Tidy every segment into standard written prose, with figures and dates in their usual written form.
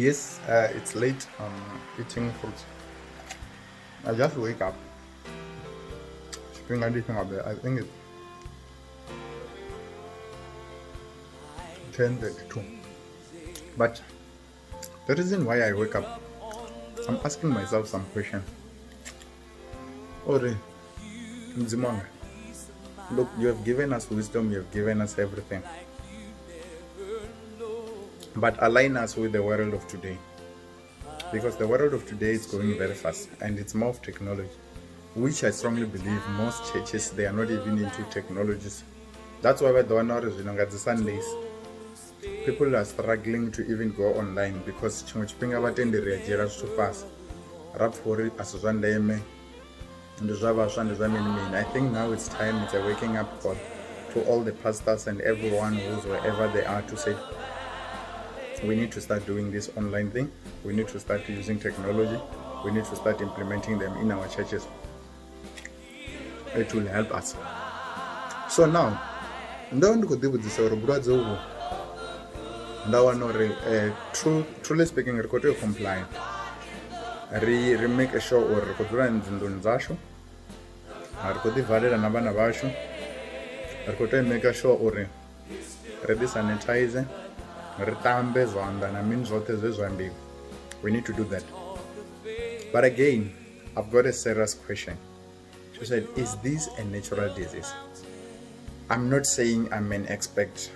Yes, it's late. Eating fruits. I just wake up. Spring anything up there. I think it's 10:32. But the reason why I wake up, I'm asking myself some questions. Ore, Mzimanga, look, you have given us wisdom. You have given us everything. But align us with the world of today. Because the world of today is going very fast and it's more of technology, which I strongly believe most churches, they are not even into technologies. That's why the one is at the Sundays, people are struggling to even go online because chingachipinga vatendi reagera too fast. Rapfori asuzandeme I think now it's time, it's a waking up call to all the pastors and everyone who's wherever they are to say, we need to start doing this online thing. We need to start using technology. We need to start implementing them in our churches. It will help us. So now, truly speaking, we comply. We make sure or we make sure or ready sanitize. We need to do that. But again, I've got a serious question. She said, is this a natural disease? I'm not saying I'm an expert.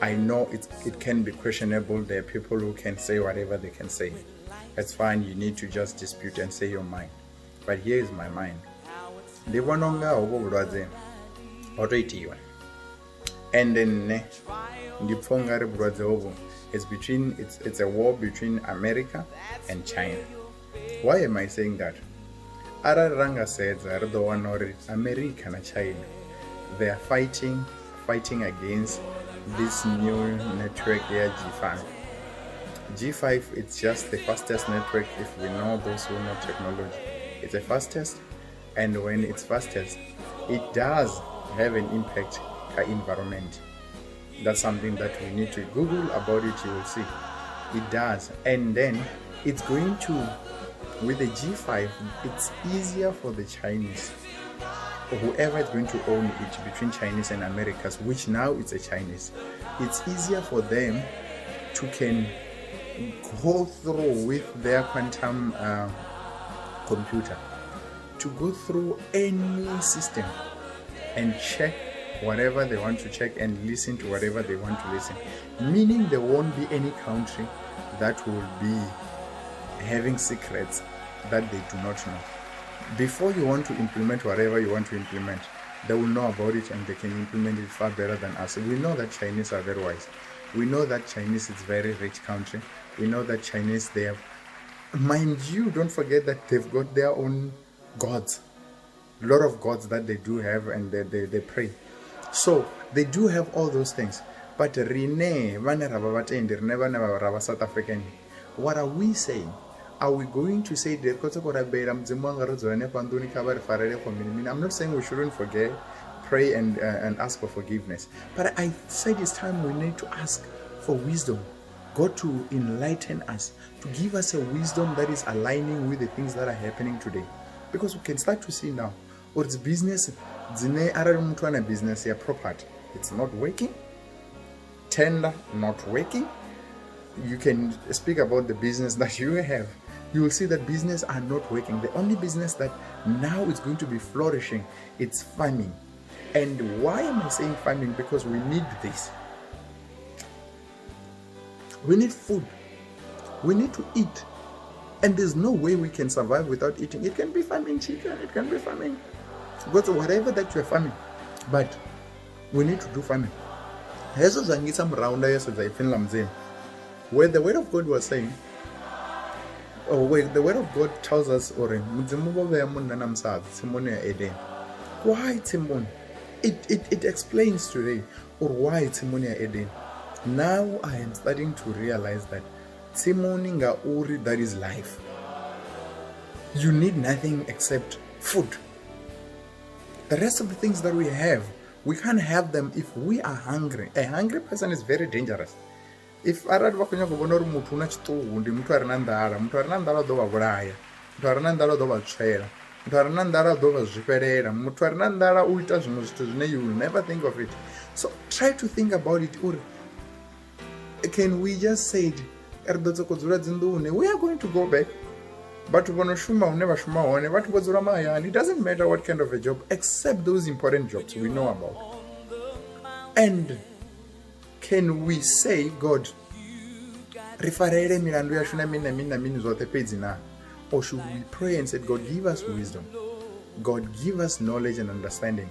I know it can be questionable. There are people who can say whatever they can say. That's fine. You need to just dispute and say your mind. But here is my mind. And then it's a war between America and China. Why am I saying that? Araranga says America and China, they are fighting against this new network here, G5. G5, it's just the fastest network. If we know those who know technology, it's the fastest, and when it's fastest, it does have an impact on the environment. That's something that we need to Google about it. You will see it does. And then it's going to, with the G5, it's easier for the Chinese or whoever is going to own it between Chinese and Americas, which now it's a Chinese. It's easier for them to can go through with their quantum computer to go through any system and check whatever they want to check and listen to whatever they want to listen. Meaning there won't be any country that will be having secrets that they do not know. Before you want to implement whatever you want to implement, they will know about it and they can implement it far better than us. We know that Chinese are very wise. We know that Chinese is a very rich country. We know that Chinese, they have, mind you, don't forget that they've got their own gods. A lot of gods that they do have, and they pray. So they do have all those things. But South African, what are we saying? Are we going to say I'm not saying we shouldn't forget, pray and ask for forgiveness. But I said it's time we need to ask for wisdom. God to enlighten us, to give us a wisdom that is aligning with the things that are happening today. Because we can start to see now, or it's business, business here, property, it's not working, tender not working. You can speak about the business that you have. You will see that business are not working. The only business that now is going to be flourishing, it's farming. And why am I saying farming? Because we need this. We need food. We need to eat. And there's no way we can survive without eating. It can be farming chicken, it can be farming, but whatever that you're farming. But we need to do farming. Where the word of God was saying, where the word of God tells us, why Timon? It explains today, or why Timonia Eden. Now I am starting to realize that Timoninga Uri, that is life. You need nothing except food. The rest of the things that we can't have them if we are hungry. A hungry person is very dangerous. if arali vha khou nyaga u vhona uri muthu una tshiṱuhu ndi muthu a re na nḓala, muthu a re na nḓala ḓo vha vhulaya, muthu a re na nḓala ḓo vha tswela, muthu a re na nḓala ḓo vha zwifhelela, muthu a re na nḓala u ita zwiṅwe zwithu zwine you will never think of it. So try to think about it uri can we just say ri ḓo tsoko dzula dzinḓuni, we are going to go back. Vhathu vho no shuma hune vha shuma hone, vhathu vho dzula mahayani. It doesn't matter what kind of a job except those important jobs we know about. And can we say God ri farele milandu yashu na mini na mini na mini zwoṱhe fhedzi na? Or should we pray and say, God, give us wisdom, God, give us knowledge and understanding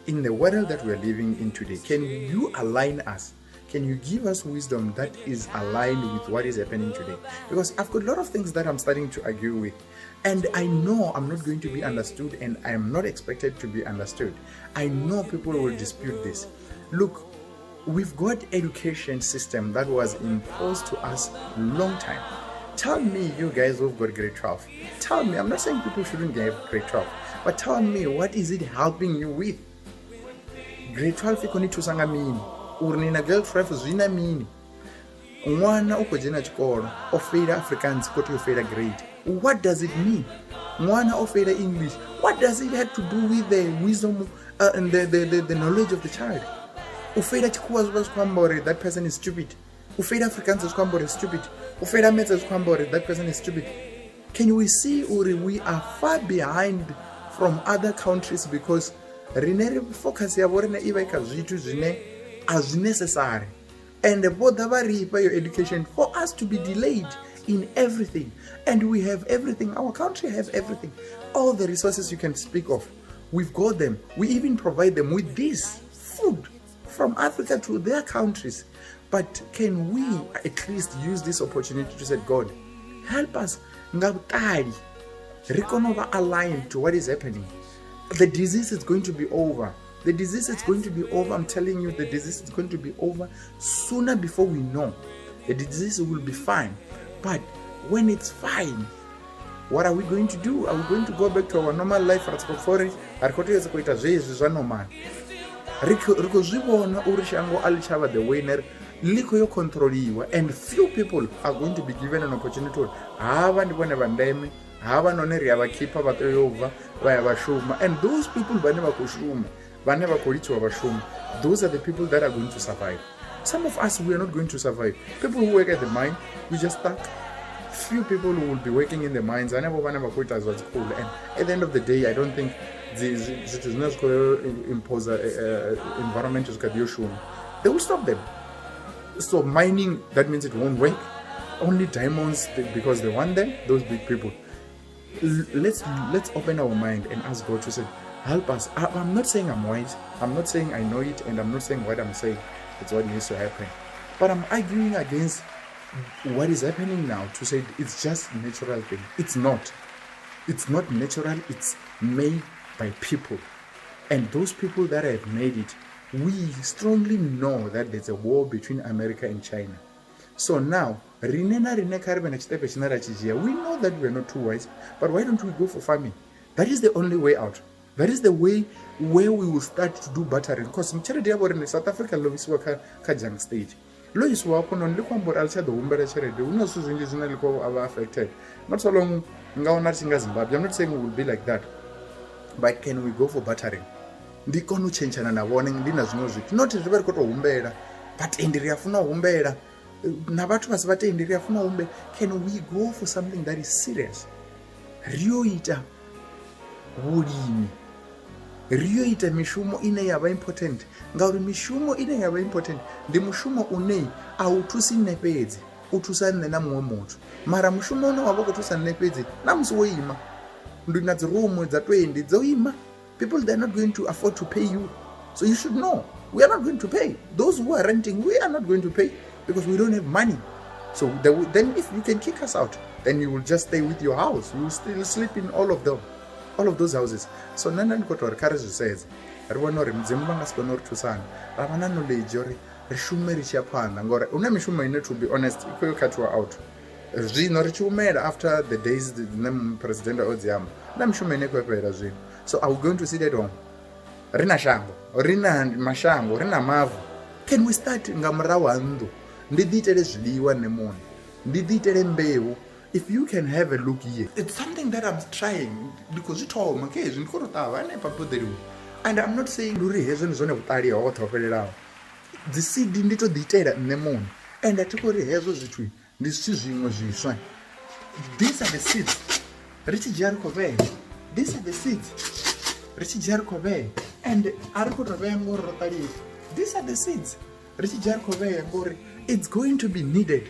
in the world that we are living in today? Can you align us? Can you give us wisdom that is aligned with what is happening today? Because I've got a lot of things that I'm starting to argue with, and I know I'm not going to be understood, and I am not expected to be understood. I know people will dispute this. Look, we've got education system that was imposed to us long time. Tell me, you guys who've got grade 12, tell me, I'm not saying people shouldn't get grade 12, but tell me, what is it helping you with? Grade 12 ikoni thusanga mini? Uri nina grade 12 zwina mini? Nwana uko dzhena tshikolo o feila Afrikaans koti o feila grade. What does it mean? Nwana o feila English. What does it have to do with the wisdom and the knowledge of the child? U feila tshikhuwa zwi khou amba uri that person is stupid. U feila Afrikaans zwi khou amba uri stupid. U feila maths zwi khou amba uri that person is stupid. Can we see uri we are far behind from other countries because rine focus yavo rine iva ika zwithu zvine azvi necessary, and vhoḓa vha ri fha your education for us to be delayed in everything, and we have everything. Our country have everything, all the resources you can speak of, we've got them. We even provide them with this food from Africa to their countries. But can we at least use this opportunity to say, God, help us ngavutali rikonova aligned to what is happening? The disease is going to be over. The disease is going to be over. I'm telling you, the disease is going to be over sooner before we know. The disease will be fine. But when it's fine, what are we going to do? Are we going to go back to our normal life? The winner liko yo controliwa, and few people are going to be given an opportunity to hava ndi vone vandeme, hava none ri ava keeper va toyova va va shuma, and those people vane va kushuma vane va kolitswa va shuma, those are the people that are going to survive. Some of us, we are not going to survive. People who work at the mine, we just stuck. Few people who will be working in the mines, I never want to as what's cool. And at the end of the day, I don't think it is not going to impose environment they will stop them. So mining, that means it won't work. Only diamonds because they want them, those big people. Let's open our mind and ask God to say, help us. I'm not saying I'm wise. I'm not saying I know it, and I'm not saying what I'm saying it's what needs to happen. But I'm arguing against what is happening now to say it's just a natural thing. It's not. It's not natural. It's made by people. And those people that have made it, we strongly know that there's a war between America and China. So now, we know that we're not too wise, but why don't we go for farming? That is the only way out. That is the way where we will start to do battering. Because in South Africa, Kajang stage. Affected. Not so long, I'm not saying we will be like that. But can we go for battering? Ndikono chenchana na warning ndina zvino zviti not river koto humbera but endiri afuna humbera na vatu vasivate endiri afuna humbe. Can we go for something that is serious? Rioita ulimi, rioita mishumo ine yava important. Ngauri mishumo ine yava important ndi mushumo une autusi nepedzi utusane na mumwe muthu, mara mushumo une wava kutusana nepedzi namusi woima ndina dzirumu dza 20 dzoima. People, they're not going to afford to pay you. So you should know, we are not going to pay. Those who are renting, we are not going to pay because we don't have money. So then if you can kick us out, then you will just stay with your house. You will still sleep in all of those houses. So Nandan Kotor Courage says, Rwanori Mzimbanga Skonor Tusan, Ramana Lejori, Shumeri Chapan, and Gora Unamishuma, to be honest, you cut her out. After the days the name President Oziam, Namshumeneko. So are we going to sit at home? Rina Shango, Rina Mashango, Rina Mavu. Can we start Ngamrawandu? ndi ḓi itele zwiḽiwa nṋe muṋe, ndi ḓi itele mbeu. If you can have a look here, it's something that I'm trying because zwi thoma khezwi ndi khou tou ṱavha hanefha boḓeliwe. And I'm not saying uri hezwo ndi zwone vhuṱali hoṱhe ho fhelelaho. Dzi seed ndi to ḓi itela nṋe muṋe, and athi khou ri hezwo zwithu ndi zwithu zwiṅwe zwiswa. These are the seeds ri tshi dzhia ri khou vhea. These are the seeds ri tshi dzhia ri khou vhea, and a ri khou tou vhea ngori ro ṱalia. These are the seeds ri tshi dzhia ri khou vhea ngori it's going to be needed.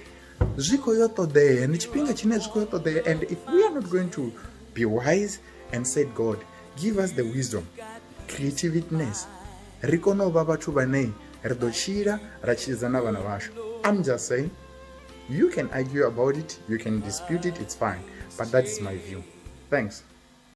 Zwi khou yo ṱoḓea, ndi tshifhinga tshine zwi khou yo ṱoḓea. And if we are not going to be wise and said, God, give us the wisdom, creativeness, ri kone u vha vhathu vhane ri ḓo tshila ra tshilisa na vhana vhashu. I'm just saying, you can argue about it, you can dispute it, it's fine, but that is my view. Thanks.